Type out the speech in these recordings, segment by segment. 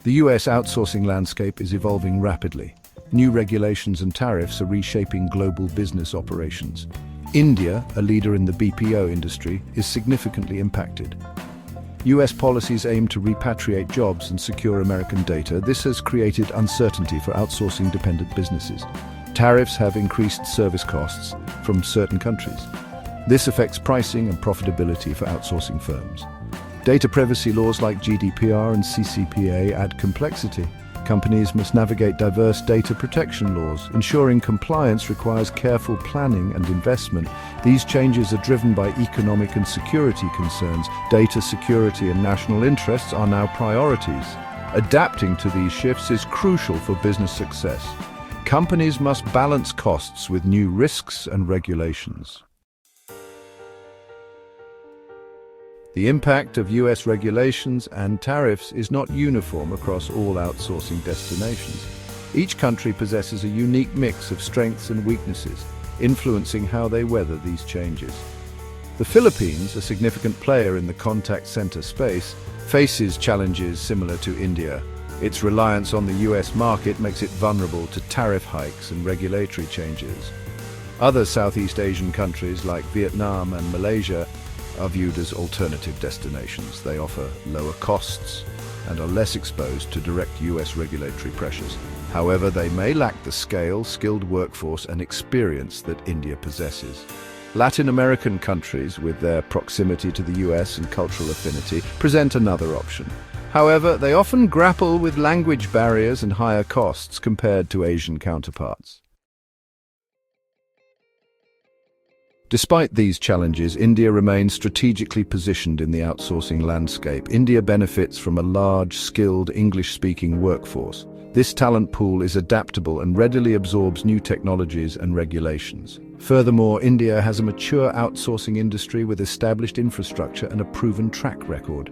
The US outsourcing landscape is evolving rapidly. New regulations and tariffs are reshaping global business operations. India, a leader in the BPO industry, is significantly impacted. US policies aim to repatriate jobs and secure American data. This has created uncertainty for outsourcing-dependent businesses. Tariffs have increased service costs from certain countries. This affects pricing and profitability for outsourcing firms. Data privacy laws like GDPR and CCPA add complexity. Companies must navigate diverse data protection laws. Ensuring compliance requires careful planning and investment. These changes are driven by economic and security concerns. Data security and national interests are now priorities. Adapting to these shifts is crucial for business success. Companies must balance costs with new risks and regulations. The impact of US regulations and tariffs is not uniform across all outsourcing destinations. Each country possesses a unique mix of strengths and weaknesses, influencing how they weather these changes. The Philippines, a significant player in the contact center space, faces challenges similar to India. Its reliance on the US market makes it vulnerable to tariff hikes and regulatory changes. Other Southeast Asian countries like Vietnam and Malaysia are viewed as alternative destinations. They offer lower costs and are less exposed to direct US regulatory pressures. However, they may lack the scale, skilled workforce and experience that India possesses. Latin American countries, with their proximity to the US and cultural affinity, present another option. However, they often grapple with language barriers and higher costs compared to Asian counterparts. Despite these challenges, India remains strategically positioned in the outsourcing landscape. India benefits from a large, skilled, English-speaking workforce. This talent pool is adaptable and readily absorbs new technologies and regulations. Furthermore, India has a mature outsourcing industry with established infrastructure and a proven track record.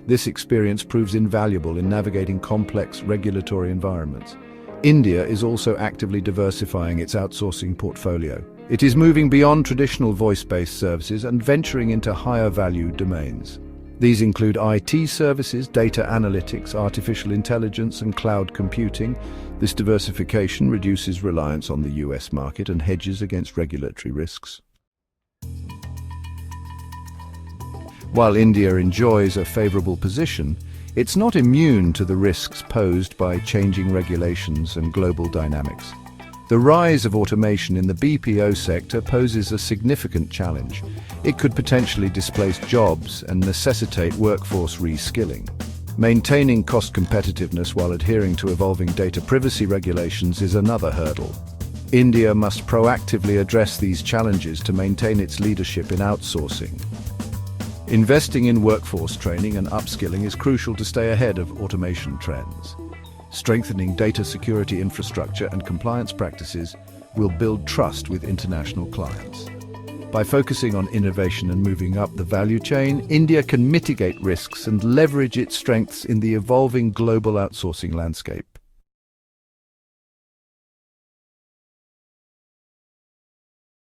This experience proves invaluable in navigating complex regulatory environments. India is also actively diversifying its outsourcing portfolio. It is moving beyond traditional voice-based services and venturing into higher-value domains. These include IT services, data analytics, artificial intelligence, and cloud computing. This diversification reduces reliance on the US market and hedges against regulatory risks. While India enjoys a favorable position, it's not immune to the risks posed by changing regulations and global dynamics. The rise of automation in the BPO sector poses a significant challenge. It could potentially displace jobs and necessitate workforce reskilling. Maintaining cost competitiveness while adhering to evolving data privacy regulations is another hurdle. India must proactively address these challenges to maintain its leadership in outsourcing. Investing in workforce training and upskilling is crucial to stay ahead of automation trends. Strengthening data security infrastructure and compliance practices will build trust with international clients. By focusing on innovation and moving up the value chain, India can mitigate risks and leverage its strengths in the evolving global outsourcing landscape.